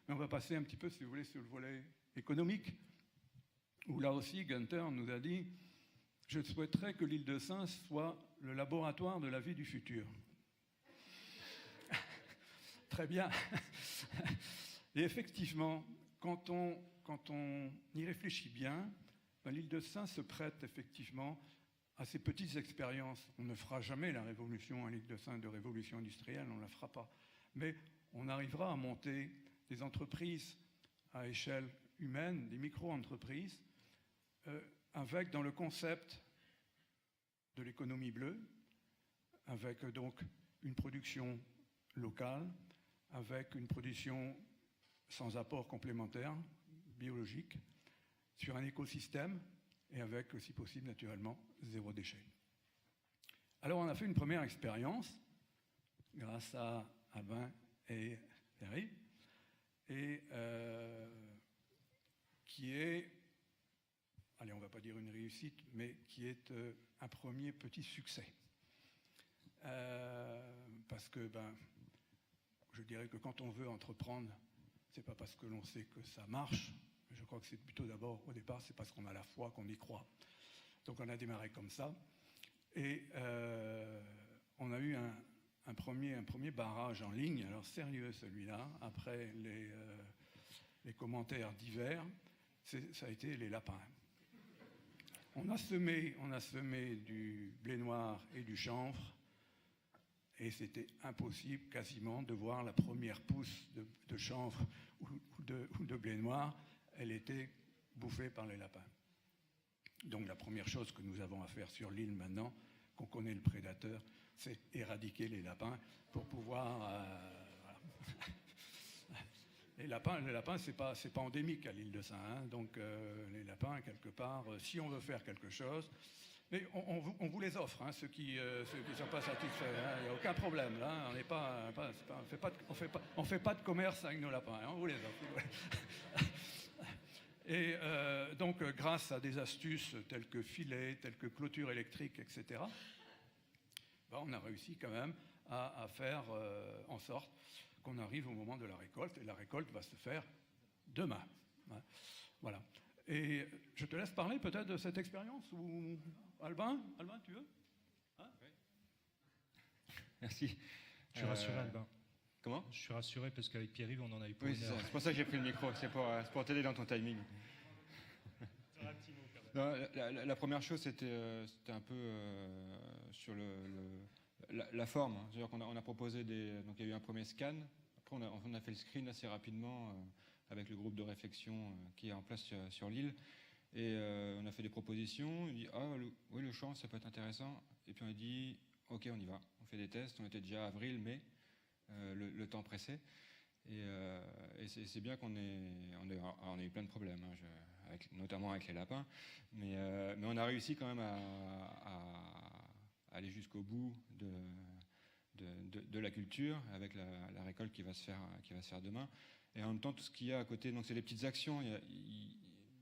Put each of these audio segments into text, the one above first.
Mais on va passer un petit peu, si vous voulez, sur le volet économique, où là aussi, Gunther nous a dit « Je souhaiterais que l'île de Sein soit le laboratoire de la vie du futur. » Très bien. Et effectivement, quand on y réfléchit bien, l'île de Sein se prête effectivement à ces petites expériences. On ne fera jamais la révolution à l'île de Sein de révolution industrielle, on ne la fera pas. Mais on arrivera à monter des entreprises à échelle humaine, des micro-entreprises, avec dans le concept de l'économie bleue, avec donc une production locale, avec une production sans apport complémentaire, biologique, sur un écosystème, et avec, si possible, naturellement, zéro déchet. Alors, on a fait une première expérience, grâce à Albin et Thierry, et qui est, allez, on ne va pas dire une réussite, mais qui est un premier petit succès. Parce que, je dirais que quand on veut entreprendre, ce n'est pas parce que l'on sait que ça marche. Je crois que c'est plutôt d'abord, au départ, c'est parce qu'on a la foi, qu'on y croit. Donc on a démarré comme ça. Et on a eu un premier barrage en ligne, alors sérieux celui-là, après les commentaires divers, ça a été les lapins. On a semé du blé noir et du chanvre, et c'était impossible quasiment de voir la première pousse de chanvre ou de blé noir. Elle était bouffée par les lapins. Donc la première chose que nous avons à faire sur l'île maintenant, qu'on connaît le prédateur, c'est éradiquer les lapins pour pouvoir... voilà. Les lapins, c'est pas endémique à l'île de Sein. Hein. Donc les lapins, quelque part, si on veut faire quelque chose... Mais on vous les offre, hein, ceux qui ne sont pas satisfaits. Il n'y a aucun problème. Là, on fait pas de commerce avec nos lapins. Hein, on vous les offre. Et donc, grâce à des astuces telles que filets, telles que clôture électrique, etc., on a réussi quand même à faire en sorte qu'on arrive au moment de la récolte. Et la récolte va se faire demain. Voilà. Et je te laisse parler peut-être de cette expérience ou Albin, tu veux hein? Oui. Merci. Je suis rassuré, Albin. Comment? Je suis rassuré parce qu'avec Pierre-Yves, on en a eu pour une heure. C'est pour ça que j'ai pris le micro, c'est pour t'aider dans ton timing. Un petit mot, quand même. Non, la première chose, c'était un peu sur la forme. C'est-à-dire qu'on a proposé donc il y a eu un premier scan. Après, on a fait le screen assez rapidement avec le groupe de réflexion qui est en place sur l'île. Et on a fait des propositions. On dit oui, le champ, ça peut être intéressant. Et puis on a dit ok, on y va. On fait des tests. On était déjà avril, mai. Le temps pressait. Et c'est bien qu'on ait eu plein de problèmes, hein, notamment avec les lapins. Mais on a réussi quand même à aller jusqu'au bout de la culture avec la récolte qui va se faire demain. Et en même temps, tout ce qu'il y a à côté, donc c'est des petites actions.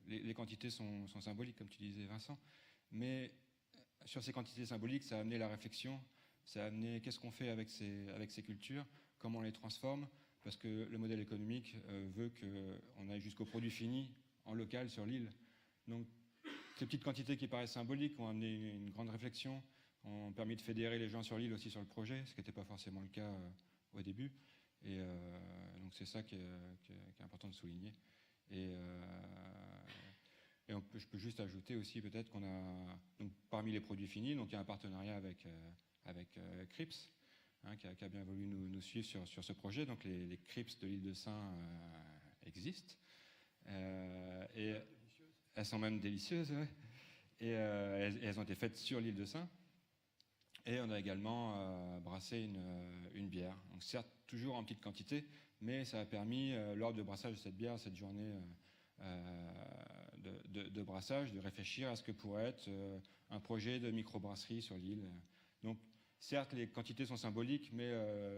Les quantités sont symboliques, comme tu disais, Vincent. Mais sur ces quantités symboliques, ça a amené la réflexion. Ça a amené qu'est-ce qu'on fait avec ces cultures, comment on les transforme, parce que le modèle économique veut qu'on aille jusqu'au produit fini en local sur l'île. Donc ces petites quantités qui paraissent symboliques ont amené une grande réflexion, ont permis de fédérer les gens sur l'île aussi sur le projet, ce qui n'était pas forcément le cas au début. Et donc c'est ça qui est important de souligner. Et je peux juste ajouter aussi peut-être qu'on a, donc, parmi les produits finis, donc il y a un partenariat avec Crips, hein, qui a bien voulu nous suivre sur ce projet. Donc les Crips de l'île de Sein existent. Et elles sont même délicieuses. Ouais. Et elles ont été faites sur l'île de Sein. Et on a également brassé une bière. Donc certes, toujours en petite quantité, mais ça a permis, lors du brassage de cette bière, cette journée de brassage, de réfléchir à ce que pourrait être un projet de microbrasserie sur l'île. Donc certes, les quantités sont symboliques, mais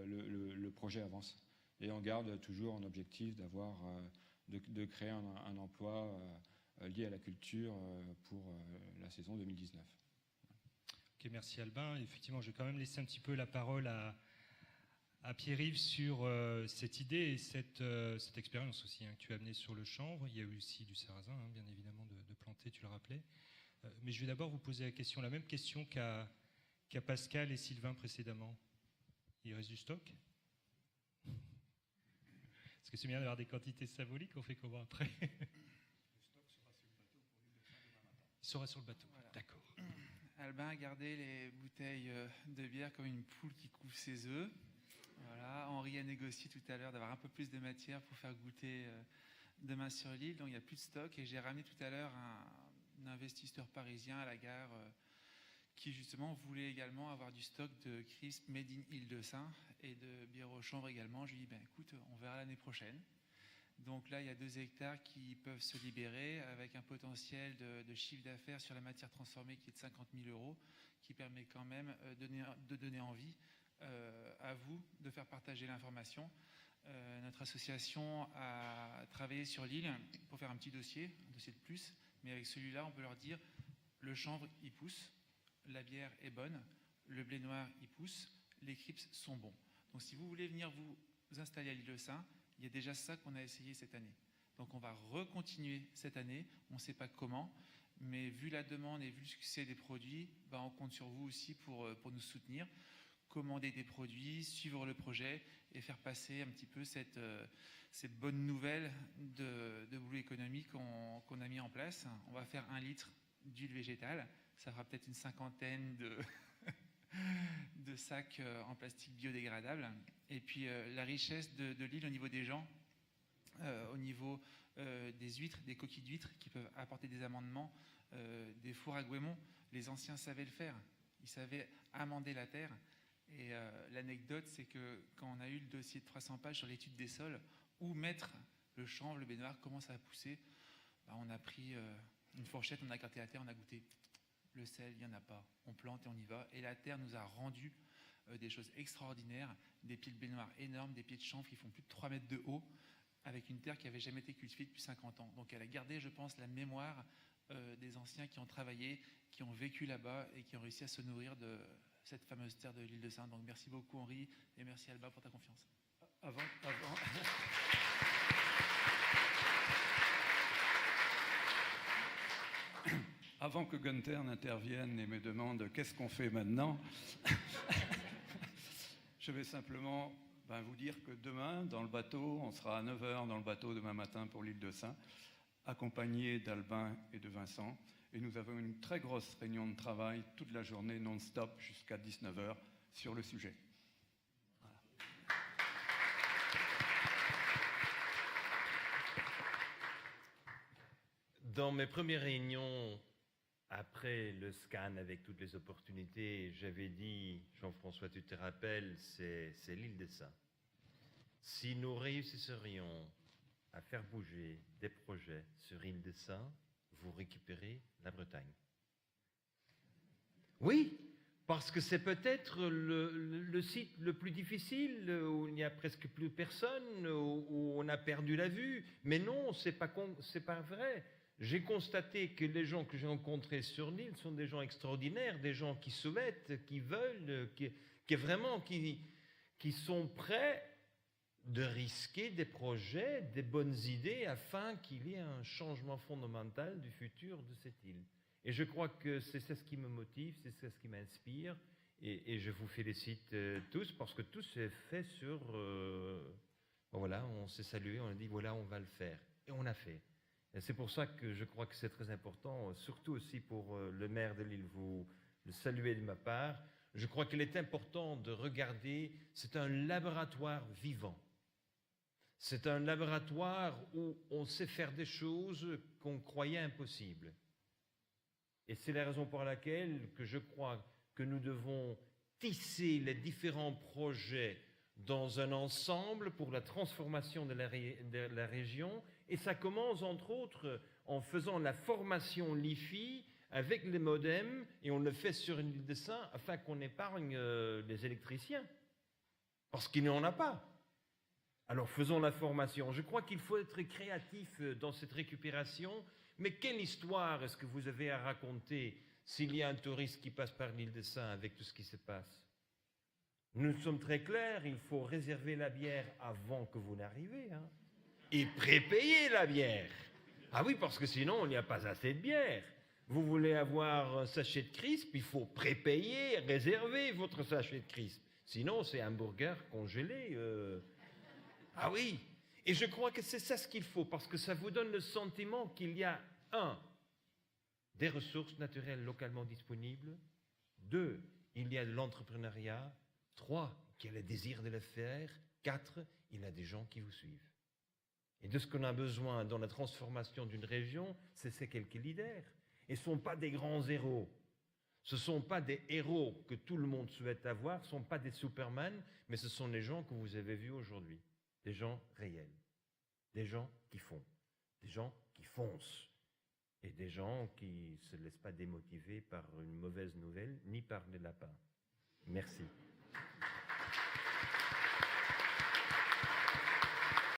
le projet avance. Et on garde toujours en objectif de créer un emploi lié à la culture pour la saison 2019. Ok, merci Albin. Effectivement, je vais quand même laisser un petit peu la parole à à Pierre-Yves sur cette idée et cette expérience aussi que tu as amenée sur le chanvre. Il y a eu aussi du sarrasin, bien évidemment, de planter, tu le rappelais. Mais je vais d'abord vous poser la même question qu'à Pascal et Sylvain précédemment. Il reste du stock? Parce que c'est bien d'avoir des quantités symboliques, on fait comment après? Le stock sera sur le bateau pour l'île de Saint-Domingue matin. Sera sur le bateau, voilà. D'accord. Albin a gardé les bouteilles de bière comme une poule qui couvre ses œufs. Voilà. Henri a négocié tout à l'heure d'avoir un peu plus de matière pour faire goûter demain sur l'île. Donc il n'y a plus de stock. Et j'ai ramené tout à l'heure un investisseur parisien à la gare qui justement voulait également avoir du stock de crisp made in Île-de-Saint et de bière au chanvre également. Je lui ai dit, écoute, on verra l'année prochaine. Donc là, il y a 2 hectares qui peuvent se libérer avec un potentiel de chiffre d'affaires sur la matière transformée qui est de 50 000 €, qui permet quand même de donner envie à vous de faire partager l'information. Notre association a travaillé sur l'île pour faire un dossier de plus, mais avec celui-là, on peut leur dire, le chanvre, il pousse, la bière est bonne, le blé noir, il pousse, les crips sont bons. Donc si vous voulez venir vous installer à l'île de Saint, il y a déjà ça qu'on a essayé cette année. Donc on va recontinuer cette année, on ne sait pas comment, mais vu la demande et vu le succès des produits, on compte sur vous aussi pour nous soutenir, commander des produits, suivre le projet et faire passer un petit peu cette bonne nouvelle de Blue Economy qu'on a mis en place. On va faire 1 litre d'huile végétale, ça fera peut-être une 50aine de sacs en plastique biodégradable. Et puis la richesse de l'île au niveau des gens, au niveau des huîtres, des coquilles d'huîtres qui peuvent apporter des amendements, des fours à goémon. Les anciens savaient le faire, ils savaient amender la terre. Et l'anecdote, c'est que quand on a eu le dossier de 300 pages sur l'étude des sols, où mettre le chanvre, le bénoir, comment ça a poussé, on a pris une fourchette, on a gratté la terre, on a goûté. Le sel, il n'y en a pas. On plante et on y va. Et la terre nous a rendu des choses extraordinaires, des pieds de baignoire énormes, des pieds de chanvre qui font plus de 3 mètres de haut, avec une terre qui n'avait jamais été cultivée depuis 50 ans. Donc elle a gardé, je pense, la mémoire des anciens qui ont travaillé, qui ont vécu là-bas et qui ont réussi à se nourrir de cette fameuse terre de l'île de Saint. Donc merci beaucoup Henri et merci Alba pour ta confiance. Avant que Gunther n'intervienne et me demande qu'est-ce qu'on fait maintenant, je vais simplement vous dire que demain, dans le bateau, on sera à 9h dans le bateau demain matin pour l'île de Saint, accompagné d'Albin et de Vincent. Et nous avons une très grosse réunion de travail toute la journée non-stop jusqu'à 19h sur le sujet. Voilà. Dans mes premières réunions, après le scan avec toutes les opportunités, j'avais dit, Jean-François, tu te rappelles, c'est l'île de Saint. Si nous réussisserions à faire bouger des projets sur l'île de Saint, vous récupérez la Bretagne. Oui, parce que c'est peut-être le site le plus difficile, où il n'y a presque plus personne, où on a perdu la vue. Mais non, c'est pas vrai. J'ai constaté que les gens que j'ai rencontrés sur l'île sont des gens extraordinaires, des gens qui souhaitent, qui veulent, qui sont prêts de risquer des projets, des bonnes idées, afin qu'il y ait un changement fondamental du futur de cette île. Et je crois que c'est ce qui me motive, c'est ce qui m'inspire, et je vous félicite tous, parce que tout s'est fait sur... voilà, on s'est salué, on a dit, voilà, on va le faire. Et on a fait. Et c'est pour ça que je crois que c'est très important, surtout aussi pour le maire de l'île, vous le saluer de ma part. Je crois qu'il est important de regarder, c'est un laboratoire vivant. C'est un laboratoire où on sait faire des choses qu'on croyait impossibles. Et c'est la raison pour laquelle que je crois que nous devons tisser les différents projets dans un ensemble pour la transformation de la région. Et ça commence, entre autres, en faisant la formation LIFI avec les modems, et on le fait sur une île de Saint afin qu'on épargne les électriciens, parce qu'il n'y en a pas. Alors faisons la formation. Je crois qu'il faut être créatif dans cette récupération, mais quelle histoire est-ce que vous avez à raconter s'il y a un touriste qui passe par l'île de Saint avec tout ce qui se passe ? Nous sommes très clairs, il faut réserver la bière avant que vous n'arrivez, hein, et prépayer la bière. Ah oui, parce que sinon, il n'y a pas assez de bière. Vous voulez avoir un sachet de crisp, il faut prépayer, réserver votre sachet de crisp. Sinon, c'est un hamburger congelé. Ah oui. Et je crois que c'est ça ce qu'il faut, parce que ça vous donne le sentiment qu'il y a, 1, des ressources naturelles localement disponibles, 2, il y a de l'entrepreneuriat, 3, qu'il y a le désir de le faire, 4, il y a des gens qui vous suivent. Et de ce qu'on a besoin dans la transformation d'une région, c'est ces quelques leaders. Et ce ne sont pas des grands héros. Ce ne sont pas des héros que tout le monde souhaite avoir, ce ne sont pas des Superman, mais ce sont les gens que vous avez vus aujourd'hui. Des gens réels, des gens qui font, des gens qui foncent, et des gens qui ne se laissent pas démotiver par une mauvaise nouvelle, ni par des lapins. Merci.